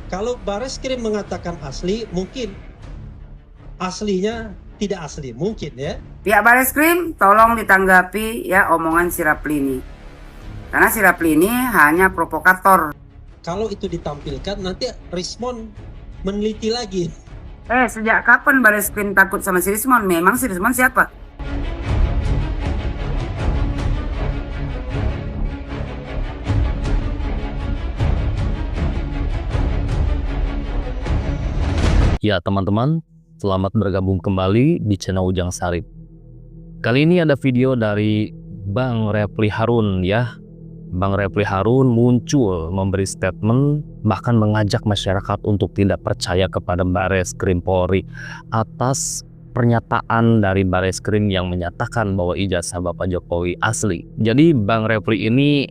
Kalau Bareskrim mengatakan asli, mungkin aslinya tidak asli, mungkin ya. Pihak Bareskrim tolong ditanggapi ya omongan si Rapli ini. Karena si Rapli ini hanya provokator. Kalau itu ditampilkan, nanti Rismon meneliti lagi. Sejak kapan Bareskrim takut sama si Rismon? Memang si Rismon siapa? Ya teman-teman, selamat bergabung kembali di channel Ujang Sarip. Kali ini ada video dari Bang Refly Harun ya. Bang Refly Harun muncul memberi statement, bahkan mengajak masyarakat untuk tidak percaya kepada Bareskrim Polri atas pernyataan dari Bareskrim yang menyatakan bahwa ijazah Bapak Jokowi asli. Jadi Bang Refly ini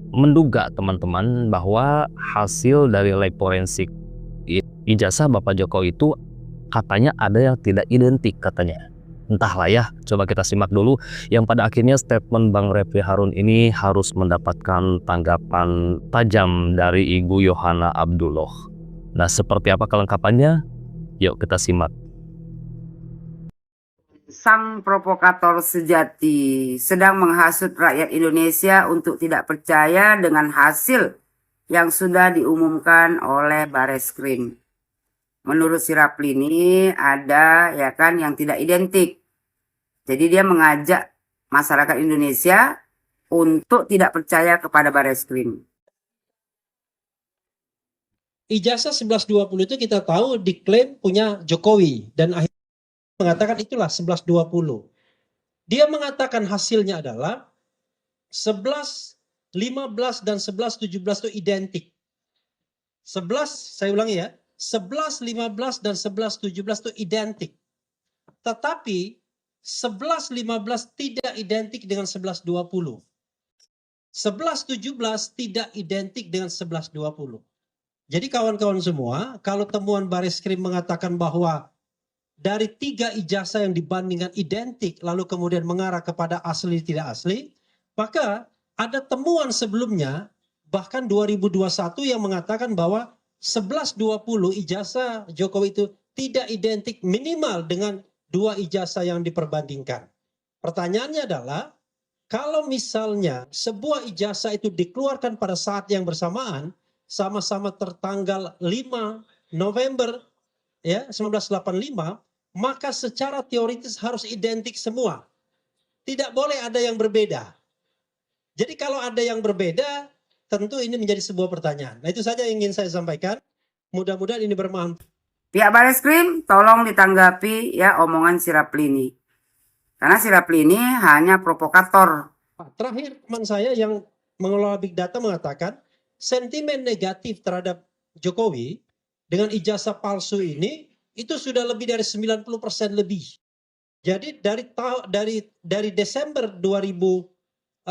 menduga teman-teman bahwa hasil dari lab forensik ijazah Bapak Jokowi itu katanya ada yang tidak identik katanya. Entahlah ya, coba kita simak dulu yang pada akhirnya statement Bang Refly Harun ini harus mendapatkan tanggapan tajam dari Ibu Yohana Abdullah. Nah, seperti apa kelengkapannya? Yuk kita simak. Sang provokator sejati sedang menghasut rakyat Indonesia untuk tidak percaya dengan hasil yang sudah diumumkan oleh Bareskrim. Menurut si Rapli ini ada ya kan yang tidak identik. Jadi dia mengajak masyarakat Indonesia untuk tidak percaya kepada Bareskrim. Ijazah 1120 itu kita tahu diklaim punya Jokowi dan akhirnya mengatakan itulah 1120. Dia mengatakan hasilnya adalah 11, 15 dan 11, 17 itu identik. 11, saya ulangi ya, 11, 15 dan 11, 17 itu identik. Tetapi 11, 15 tidak identik dengan 11, 20. 11, 17 tidak identik dengan 11, 20. Jadi kawan-kawan semua, kalau temuan Bareskrim mengatakan bahwa dari 3 ijazah yang dibandingkan identik, lalu kemudian mengarah kepada asli tidak asli, maka ada temuan sebelumnya, bahkan 2021 yang mengatakan bahwa 1120 ijazah Jokowi itu tidak identik minimal dengan 2 ijazah yang diperbandingkan. Pertanyaannya adalah, kalau misalnya sebuah ijazah itu dikeluarkan pada saat yang bersamaan, sama-sama tertanggal 5 November ya 1985, maka secara teoritis harus identik semua. Tidak boleh ada yang berbeda. Jadi kalau ada yang berbeda, tentu ini menjadi sebuah pertanyaan. Nah itu saja yang ingin saya sampaikan. Mudah-mudahan ini bermanfaat. Pihak Bareskrim tolong ditanggapi ya omongan si Rapli ini. Karena si Rapli ini hanya provokator. Terakhir teman saya yang mengelola big data mengatakan sentimen negatif terhadap Jokowi dengan ijazah palsu ini itu sudah lebih dari 90% lebih. Jadi dari Desember 2024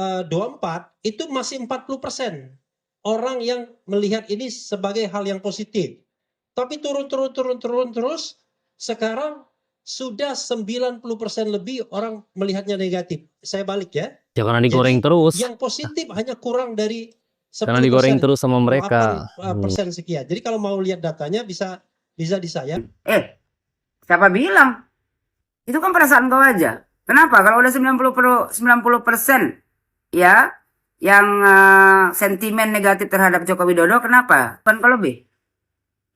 itu masih 40% orang yang melihat ini sebagai hal yang positif. Tapi turun terus, sekarang sudah 90% lebih orang melihatnya negatif. Saya balik ya. Jangan digoreng terus. Yang positif hanya kurang dari 10%. Karena digoreng terus sama mereka. 8% sekian. Jadi kalau mau lihat datanya bisa di saya. Siapa bilang? Itu kan perasaan kau aja. Kenapa? Kalau udah 90% ya yang sentimen negatif terhadap Joko Widodo, kenapa? Kan kau lebih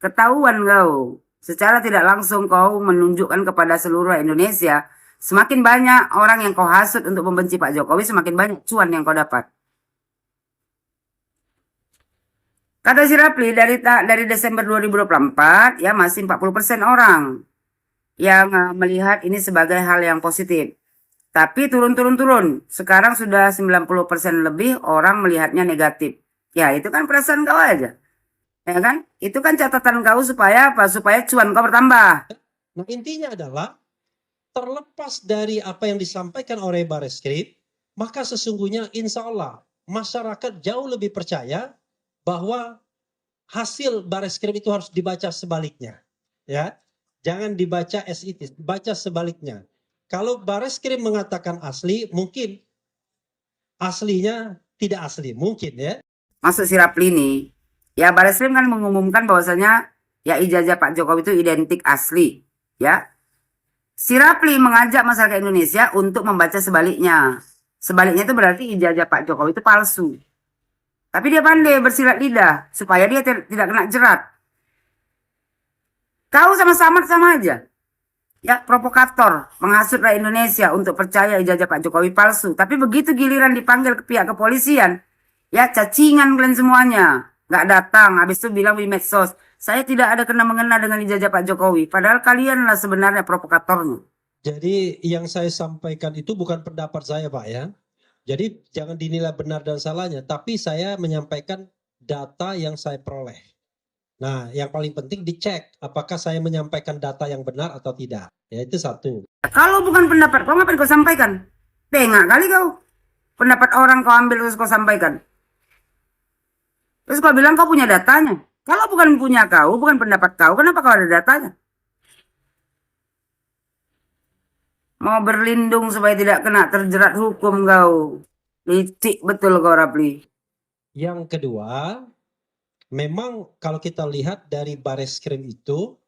ketahuan kau. Secara tidak langsung kau menunjukkan kepada seluruh Indonesia, semakin banyak orang yang kau hasut untuk membenci Pak Jokowi, semakin banyak cuan yang kau dapat. Kata si Rapli, dari Desember 2024 ya masih 40% orang yang melihat ini sebagai hal yang positif. Tapi turun. Sekarang sudah 90% lebih orang melihatnya negatif. Ya itu kan perasaan kau aja. Ya kan? Itu kan catatan kau supaya apa? Supaya cuan kau bertambah. Nah intinya adalah terlepas dari apa yang disampaikan oleh Bareskrim, maka sesungguhnya insya Allah masyarakat jauh lebih percaya bahwa hasil Bareskrim itu harus dibaca sebaliknya. Ya, jangan dibaca as it is, baca sebaliknya. Kalau Bareskrim mengatakan asli, mungkin aslinya tidak asli, mungkin ya. Maksud si Rapli ini, Ya, Bareskrim kan mengumumkan bahwasanya ya ijazah Pak Jokowi itu identik asli, ya. Si Rapli mengajak masyarakat Indonesia untuk membaca sebaliknya. Sebaliknya itu berarti ijazah Pak Jokowi itu palsu. Tapi dia pandai bersilat lidah supaya dia tidak kena jerat. Kau sama-sama sama aja. Ya, provokator, menghasut rakyat Indonesia untuk percaya ijazah Pak Jokowi palsu. Tapi begitu giliran dipanggil ke pihak kepolisian, ya cacingan kalian semuanya. Nggak datang, habis itu bilang di medsos, saya tidak ada kena-mengena dengan ijazah Pak Jokowi. Padahal kalianlah sebenarnya provokatornya. Jadi yang saya sampaikan itu bukan pendapat saya, Pak, ya. Jadi jangan dinilai benar dan salahnya, tapi saya menyampaikan data yang saya peroleh. Nah, yang paling penting dicek apakah saya menyampaikan data yang benar atau tidak. Ya, itu satu. Kalau bukan pendapat kau, ngapain kau sampaikan? Tengah kali kau. Pendapat orang kau ambil terus kau sampaikan. Terus kau bilang kau punya datanya. Kalau bukan punya kau, bukan pendapat kau, kenapa kau ada datanya? Mau berlindung supaya tidak kena terjerat hukum kau. Licik betul kau, Rapli. Yang kedua, memang kalau kita lihat dari Bareskrim itu,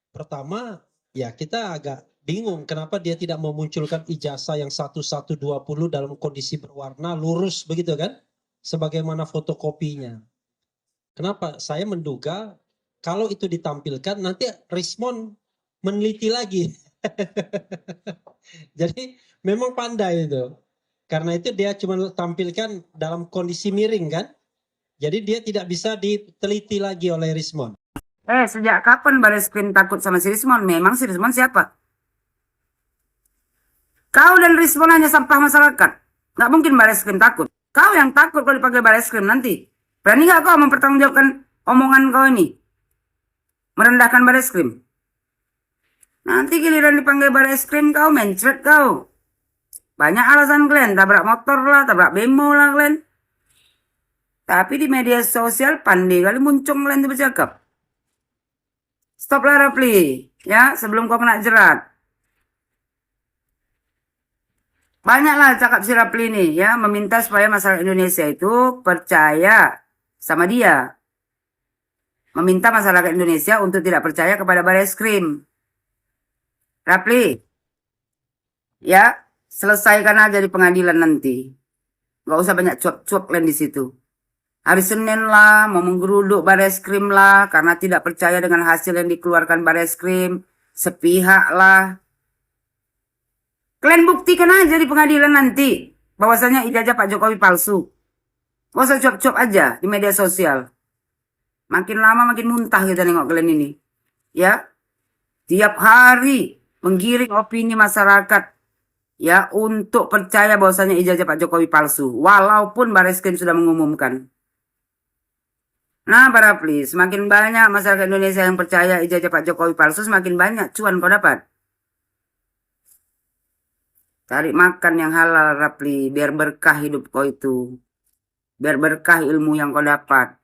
pertama ya kita agak bingung kenapa dia tidak memunculkan ijazah yang 1120 dalam kondisi berwarna lurus begitu kan, sebagaimana fotokopinya. Kenapa? Saya menduga kalau itu ditampilkan nanti Rismon meneliti lagi. Jadi memang pandai itu. Karena itu dia cuma tampilkan dalam kondisi miring kan. Jadi dia tidak bisa diteliti lagi oleh Rismon. Sejak kapan Bareskrim takut sama si Rismon? Memang si Rismon siapa? Kau dan Rismon hanya sampah masyarakat. Nggak mungkin Bareskrim takut. Kau yang takut kalau dipanggil Bareskrim nanti. Berani nggak kau mempertanggungjawabkan omongan kau ini? Merendahkan Bareskrim. Nanti giliran dipanggil Bareskrim kau mencret kau. Banyak alasan kalian. Tabrak motor lah, tabrak bemo lah kalian. Tapi di media sosial pandai kali muncung kalian itu bercakap. Stoplah Rapli, ya, sebelum kau kena jerat. Banyaklah cakap si Rapli ini, ya, meminta supaya masyarakat Indonesia itu percaya sama dia. Meminta masyarakat Indonesia untuk tidak percaya kepada Bareskrim. Rapli, ya, selesaikan aja di pengadilan nanti. Gak usah banyak cuap-cuap kalian di situ. Hari Senin lah, mau menggeruduk Bareskrim lah, karena tidak percaya dengan hasil yang dikeluarkan Bareskrim. Sepihak lah. Kalian buktikan aja di pengadilan nanti, bahwasanya ijazah Pak Jokowi palsu. Gak usah cuap-cuap aja di media sosial. Makin lama makin muntah kita nengok kalian ini. Ya, tiap hari menggiring opini masyarakat, ya, untuk percaya bahwasanya ijazah Pak Jokowi palsu. Walaupun Bareskrim sudah mengumumkan. Nah, para please, semakin banyak masyarakat Indonesia yang percaya ijazah Pak Jokowi palsu, semakin banyak cuan kau dapat. Cari makan yang halal, Rapli, biar berkah hidup kau itu. Biar berkah ilmu yang kau dapat.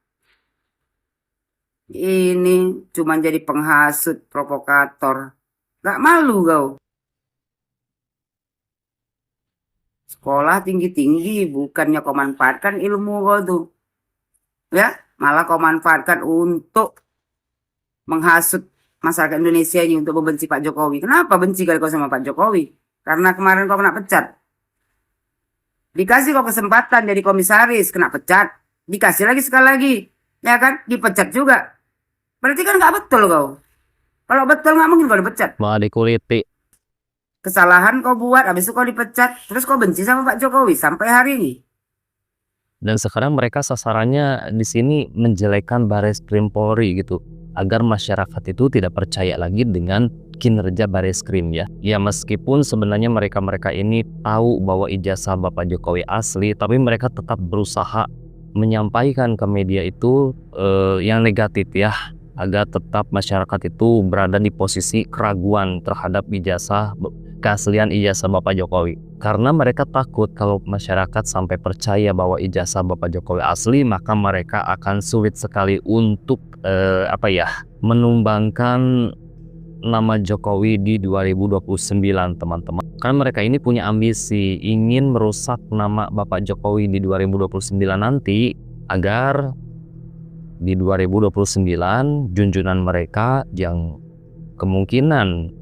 Ini cuma jadi penghasut, provokator. Gak malu kau. Sekolah tinggi-tinggi, bukannya kau manfaatkan ilmu kau tuh. Ya, malah kau manfaatkan untuk menghasut masyarakat Indonesia ini untuk membenci Pak Jokowi. Kenapa benci kali kau sama Pak Jokowi? Karena kemarin kau kena pecat. Dikasih kau kesempatan jadi komisaris, kena pecat. Dikasih lagi sekali lagi. Ya kan? Dipecat juga. Berarti kan nggak betul kau. Kalau betul nggak mungkin kau dipecat. Mau dikuliti. Kesalahan kau buat, habis itu kau dipecat. Terus kau benci sama Pak Jokowi sampai hari ini. Dan sekarang mereka sasarannya di sini menjelekkan Bareskrim Polri gitu, agar masyarakat itu tidak percaya lagi dengan kinerja Bareskrim ya. Ya meskipun sebenarnya mereka ini tahu bahwa ijazah Bapak Jokowi asli, tapi mereka tetap berusaha menyampaikan ke media itu yang negatif ya, agar tetap masyarakat itu berada di posisi keraguan terhadap keaslian ijazah Bapak Jokowi. Karena mereka takut kalau masyarakat sampai percaya bahwa ijazah Bapak Jokowi asli, maka mereka akan sulit sekali untuk menumbangkan nama Jokowi di 2029, teman-teman. Karena mereka ini punya ambisi ingin merusak nama Bapak Jokowi di 2029 nanti, agar di 2029 junjunan mereka yang kemungkinan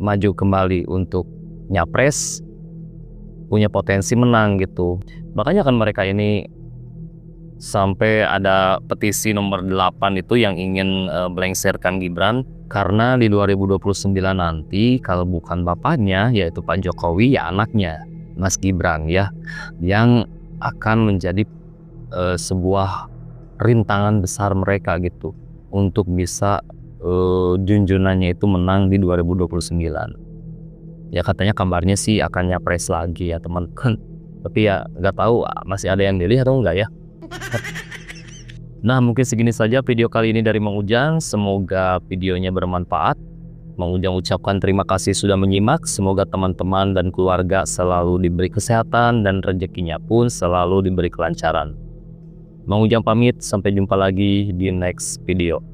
maju kembali untuk nyapres punya potensi menang gitu. Makanya kan mereka ini sampai ada petisi nomor 8 itu yang ingin melengsarkan Gibran, karena di 2029 nanti kalau bukan bapaknya yaitu Pak Jokowi ya anaknya Mas Gibran ya yang akan menjadi sebuah rintangan besar mereka gitu untuk bisa junjunannya itu menang di 2029. Ya katanya kabarnya sih akan nyapres lagi ya teman-teman. Tapi ya nggak tahu masih ada yang dilihat atau enggak ya. Nah mungkin segini saja video kali ini dari Mang Ujang. Semoga videonya bermanfaat. Mang Ujang ucapkan terima kasih sudah menyimak. Semoga teman-teman dan keluarga selalu diberi kesehatan dan rezekinya pun selalu diberi kelancaran. Mang Ujang pamit, sampai jumpa lagi di next video.